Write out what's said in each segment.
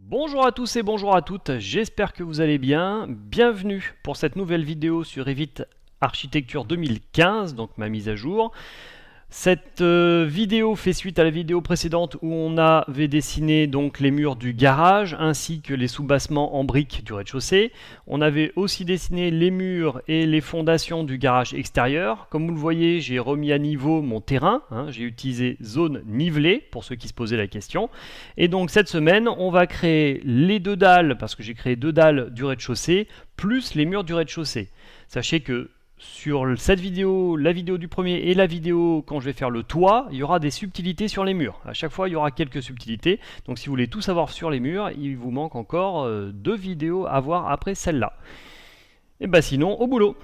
Bonjour à tous et bonjour à toutes, j'espère que vous allez bien. Bienvenue pour cette nouvelle vidéo sur Revit Architecture 2015, donc ma mise à jour. Cette vidéo fait suite à la vidéo précédente où on avait dessiné donc les murs du garage ainsi que les soubassements en briques du rez-de-chaussée. On avait aussi dessiné les murs et les fondations du garage extérieur. Comme vous le voyez, j'ai remis à niveau mon terrain, j'ai utilisé zone nivelée pour ceux qui se posaient la question. Et donc cette semaine, on va créer les deux dalles, parce que j'ai créé deux dalles du rez-de-chaussée, plus les murs du rez-de-chaussée. Sachez que sur cette vidéo, la vidéo du premier et la vidéo quand je vais faire le toit, il y aura des subtilités sur les murs. À chaque fois, il y aura quelques subtilités. Donc si vous voulez tout savoir sur les murs, il vous manque encore deux vidéos à voir après celle-là. Et bah sinon, au boulot.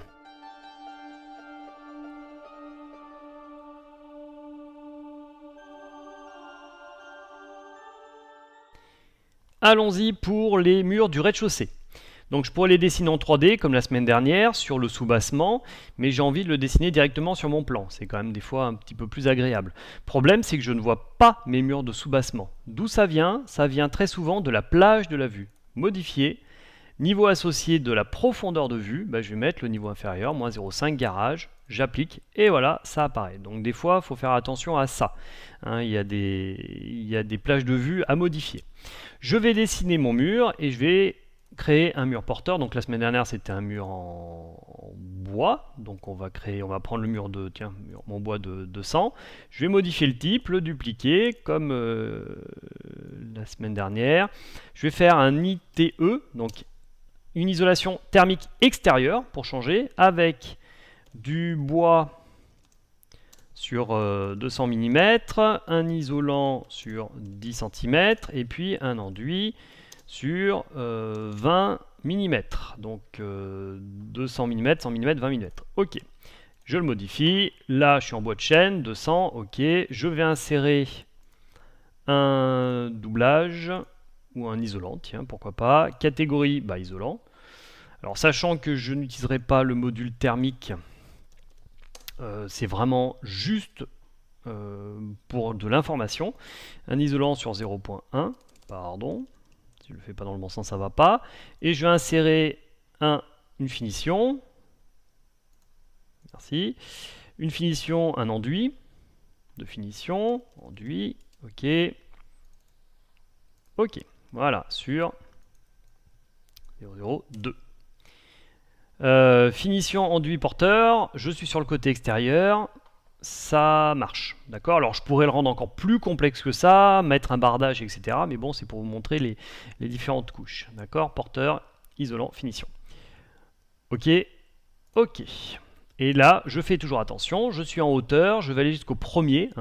Allons-y pour les murs du rez-de-chaussée. Donc je pourrais les dessiner en 3D comme la semaine dernière sur le soubassement, mais j'ai envie de le dessiner directement sur mon plan. C'est quand même des fois un petit peu plus agréable. Problème, c'est que je ne vois pas mes murs de soubassement. D'où ça vient? Ça vient très souvent de la plage de la vue. Modifier. Niveau associé de la profondeur de vue, je vais mettre le niveau inférieur, moins 0,5 garage, j'applique et voilà, ça apparaît. Donc des fois, il faut faire attention à ça. Il y a des plages de vue à modifier. Je vais dessiner mon mur et je vais créer un mur porteur. Donc la semaine dernière c'était un mur en bois, donc on va prendre le mur de en bois de 100. Je vais modifier le type, le dupliquer comme la semaine dernière. Je vais faire un ITE, donc une isolation thermique extérieure pour changer, avec du bois sur 200 mm, un isolant sur 10 cm et puis un enduit sur 20 mm. Donc 200 mm, 100 mm, 20 mm. Ok. Je le modifie. Là, je suis en bois de chêne, 200. Ok. Je vais insérer un doublage ou un isolant. Tiens, pourquoi pas. Catégorie, isolant. Alors, sachant que je n'utiliserai pas le module thermique, c'est vraiment juste pour de l'information. Un isolant sur 0.1. Pardon. Si je ne le fais pas dans le bon sens, ça ne va pas. Et je vais insérer une finition. Merci. Une finition, un enduit. De finition, enduit. Ok. Ok. Voilà, sur 002. Finition, enduit, porteur. Je suis sur le côté extérieur. Ça marche, d'accord? Alors je pourrais le rendre encore plus complexe que ça, mettre un bardage, etc. Mais bon, c'est pour vous montrer les différentes couches, d'accord? Porteur, isolant, finition. Ok, ok. Et là, je fais toujours attention, je suis en hauteur, je vais aller jusqu'au premier.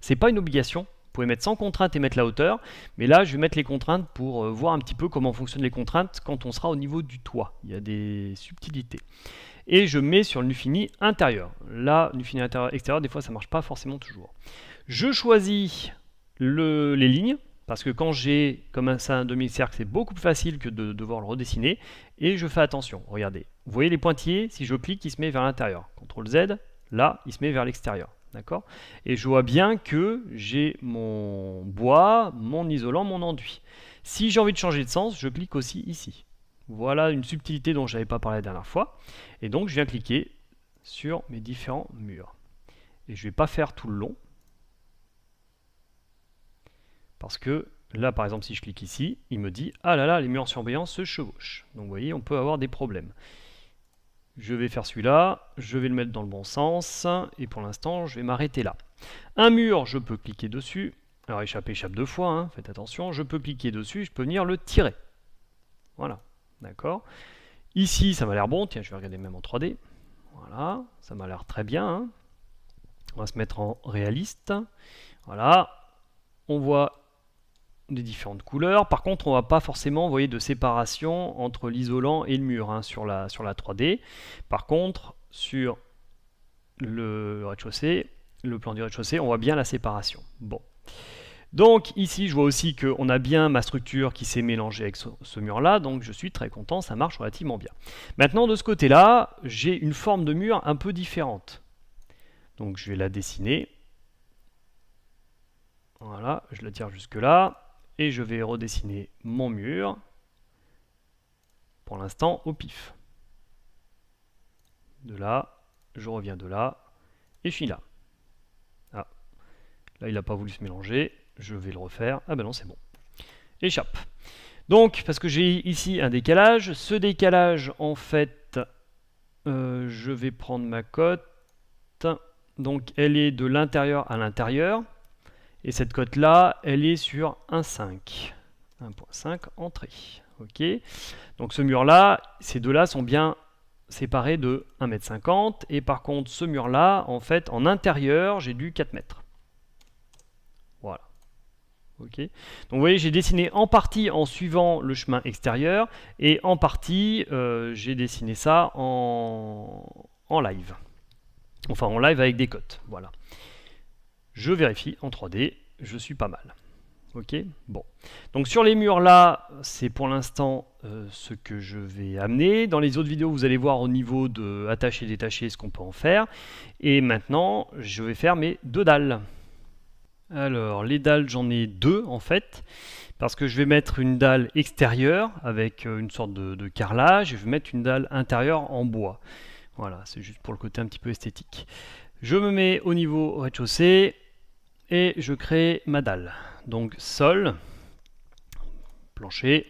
C'est pas une obligation, vous pouvez mettre sans contrainte et mettre la hauteur, mais là, je vais mettre les contraintes pour voir un petit peu comment fonctionnent les contraintes quand on sera au niveau du toit. Il y a des subtilités. Et je mets sur le nu fini intérieur. Là, nu fini intérieur, extérieur, des fois ça ne marche pas forcément toujours. Je choisis les lignes, parce que quand j'ai comme ça un demi-cercle, c'est beaucoup plus facile que de devoir le redessiner. Et je fais attention, regardez. Vous voyez les pointillés, si je clique, il se met vers l'intérieur. CTRL Z, là, il se met vers l'extérieur. D'accord? Et je vois bien que j'ai mon bois, mon isolant, mon enduit. Si j'ai envie de changer de sens, je clique aussi ici. Voilà une subtilité dont je n'avais pas parlé la dernière fois. Et donc je viens cliquer sur mes différents murs. Et je ne vais pas faire tout le long. Parce que là par exemple si je clique ici, il me dit ah là là les murs surbrillants se chevauchent. Donc vous voyez on peut avoir des problèmes. Je vais faire celui-là, je vais le mettre dans le bon sens. Et pour l'instant je vais m'arrêter là. Un mur je peux cliquer dessus. Alors échappe deux fois, faites attention. Je peux cliquer dessus, je peux venir le tirer. Voilà. D'accord. Ici, ça m'a l'air bon. Tiens, je vais regarder même en 3D. Voilà, ça m'a l'air très bien. On va se mettre en réaliste. Voilà. On voit des différentes couleurs. Par contre, on ne va pas forcément voyez, de séparation entre l'isolant et le mur sur la 3D. Par contre, sur le rez-de-chaussée, le plan du rez-de-chaussée, on voit bien la séparation. Bon. Donc ici, je vois aussi qu'on a bien ma structure qui s'est mélangée avec ce mur-là, donc je suis très content, ça marche relativement bien. Maintenant, de ce côté-là, j'ai une forme de mur un peu différente. Donc je vais la dessiner. Voilà, je la tire jusque-là. et je vais redessiner mon mur, pour l'instant au pif. De là, je reviens de là, et je finis là. Ah, là il n'a pas voulu se mélanger, je vais le refaire. Ah ben non, c'est bon. Échappe. Donc, parce que j'ai ici un décalage, ce décalage, en fait, je vais prendre ma cote. Donc, elle est de l'intérieur à l'intérieur. Et cette cote-là, elle est sur 1,5. 1,5 entrée. Ok. Donc, ce mur-là, ces deux-là sont bien séparés de 1,50 m. Et par contre, ce mur-là, en fait, en intérieur, j'ai du 4 mètres. Voilà. Ok. Donc vous voyez, j'ai dessiné en partie en suivant le chemin extérieur et en partie j'ai dessiné ça en live. Enfin en live avec des cotes. Voilà. Je vérifie en 3D, je suis pas mal. Ok. Bon. Donc sur les murs là, c'est pour l'instant ce que je vais amener. Dans les autres vidéos, vous allez voir au niveau de attacher, détacher ce qu'on peut en faire. Et maintenant, je vais faire mes deux dalles. Alors, les dalles, j'en ai deux en fait, parce que je vais mettre une dalle extérieure avec une sorte de carrelage, et je vais mettre une dalle intérieure en bois. Voilà, c'est juste pour le côté un petit peu esthétique. Je me mets au niveau rez-de-chaussée, et je crée ma dalle. Donc, sol, plancher.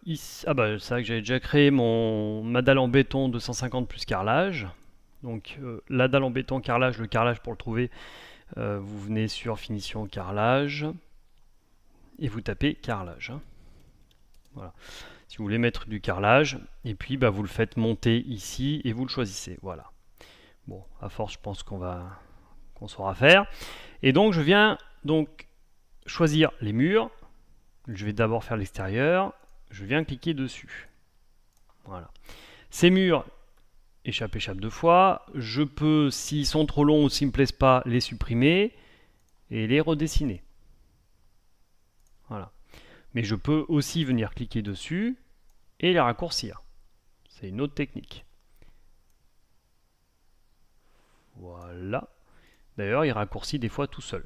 Ici, ah bah, c'est vrai que j'avais déjà créé ma dalle en béton 250 plus carrelage. Donc, la dalle en béton carrelage, le carrelage pour le trouver, vous venez sur finition carrelage et vous tapez carrelage. Voilà. Si vous voulez mettre du carrelage, et puis bah, vous le faites monter ici et vous le choisissez. Voilà. Bon, à force, je pense qu'on saura faire. Et donc, je viens donc choisir les murs. Je vais d'abord faire l'extérieur. Je viens cliquer dessus. Voilà. Ces murs, échappe deux fois. Je peux, s'ils sont trop longs ou s'ils ne me plaisent pas, les supprimer et les redessiner. Voilà. Mais je peux aussi venir cliquer dessus et les raccourcir. C'est une autre technique. Voilà. D'ailleurs, il raccourcit des fois tout seul.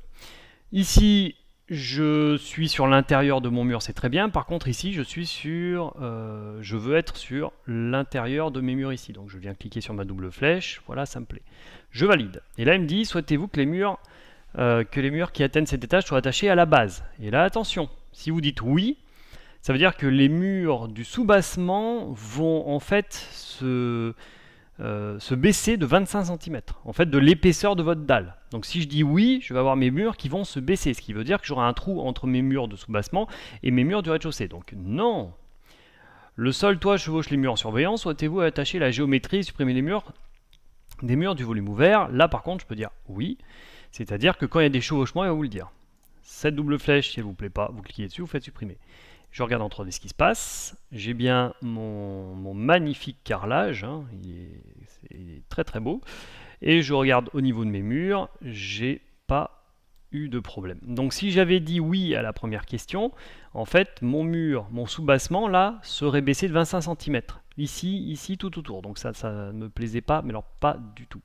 Ici, je suis sur l'intérieur de mon mur, c'est très bien. Par contre, ici, je veux être sur l'intérieur de mes murs ici. Donc, je viens cliquer sur ma double flèche. Voilà, ça me plaît. Je valide. Et là, il me dit, souhaitez-vous que les murs qui atteignent cet étage soient attachés à la base? Et là, attention, si vous dites oui, ça veut dire que les murs du soubassement vont en fait se baisser de 25 cm, en fait de l'épaisseur de votre dalle. Donc si je dis oui, je vais avoir mes murs qui vont se baisser, ce qui veut dire que j'aurai un trou entre mes murs de soubassement et mes murs du rez-de-chaussée. Donc non. Le sol, toit, chevauche les murs en surveillance, souhaitez-vous attacher la géométrie et supprimer les murs des murs du volume ouvert? Là par contre, je peux dire oui, c'est-à-dire que quand il y a des chevauchements, il va vous le dire. Cette double flèche, si elle ne vous plaît pas, vous cliquez dessus, vous faites supprimer. Je regarde en 3D ce qui se passe. J'ai bien mon magnifique carrelage. Hein, il est très très beau. Et je regarde au niveau de mes murs. J'ai pas eu de problème. Donc si j'avais dit oui à la première question, en fait, mon mur, mon soubassement, là, serait baissé de 25 cm. Ici, tout autour. Donc ça ne me plaisait pas, mais alors pas du tout.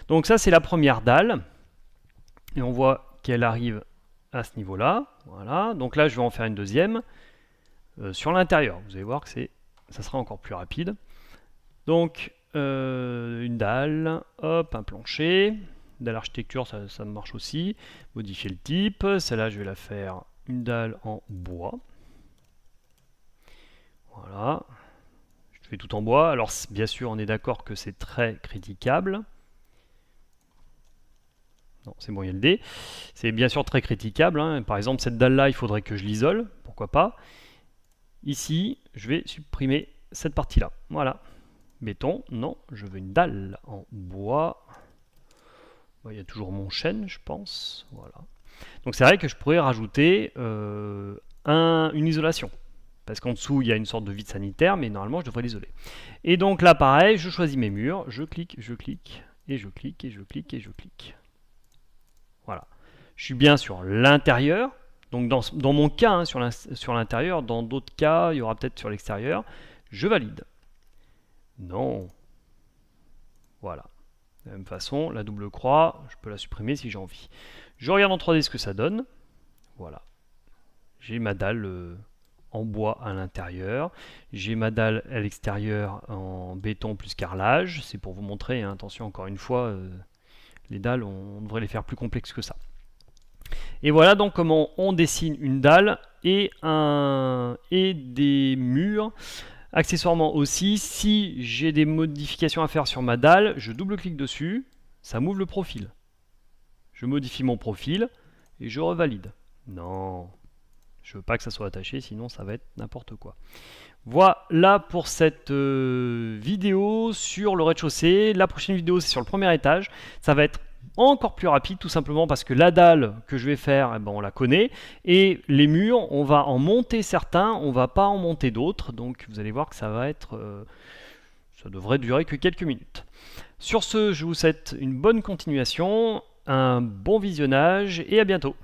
Donc ça, c'est la première dalle. Et on voit qu'elle arrive à ce niveau-là. Voilà. Donc là, je vais en faire une deuxième. Sur l'intérieur, vous allez voir que ça sera encore plus rapide. Donc une dalle, hop, un plancher, dalle architecture, ça marche aussi. Modifier le type, celle-là je vais la faire une dalle en bois. Voilà, je fais tout en bois. Alors bien sûr on est d'accord que c'est très critiquable. Non, c'est bon, il y a le D. C'est bien sûr très critiquable. Hein. Par exemple cette dalle-là, il faudrait que je l'isole, pourquoi pas. Ici, je vais supprimer cette partie-là. Voilà. Béton, non, je veux une dalle en bois. Il y a toujours mon chêne, je pense. Voilà. Donc c'est vrai que je pourrais rajouter une isolation. Parce qu'en dessous, il y a une sorte de vide sanitaire, mais normalement, je devrais l'isoler. Et donc là, pareil, je choisis mes murs. Je clique, et je clique, et je clique. Voilà. Je suis bien sur l'intérieur. Donc dans mon cas, hein, sur l'intérieur, dans d'autres cas, il y aura peut-être sur l'extérieur. Je valide. Non. Voilà. De la même façon, la double croix, je peux la supprimer si j'ai envie. Je regarde en 3D ce que ça donne. Voilà. J'ai ma dalle en bois à l'intérieur. J'ai ma dalle à l'extérieur en béton plus carrelage. C'est pour vous montrer, hein, attention encore une fois, les dalles, on devrait les faire plus complexes que ça. Et voilà donc comment on dessine une dalle et des murs. Accessoirement aussi, si j'ai des modifications à faire sur ma dalle, je double-clique dessus, ça m'ouvre le profil. Je modifie mon profil et je revalide. Non, je veux pas que ça soit attaché, sinon ça va être n'importe quoi. Voilà pour cette vidéo sur le rez-de-chaussée. La prochaine vidéo, c'est sur le premier étage. Ça va être encore plus rapide, tout simplement parce que la dalle que je vais faire, eh ben, on la connaît. Et les murs, on va en monter certains, on va pas en monter d'autres. Donc vous allez voir que ça va être... ça devrait durer que quelques minutes. Sur ce, je vous souhaite une bonne continuation, un bon visionnage et à bientôt.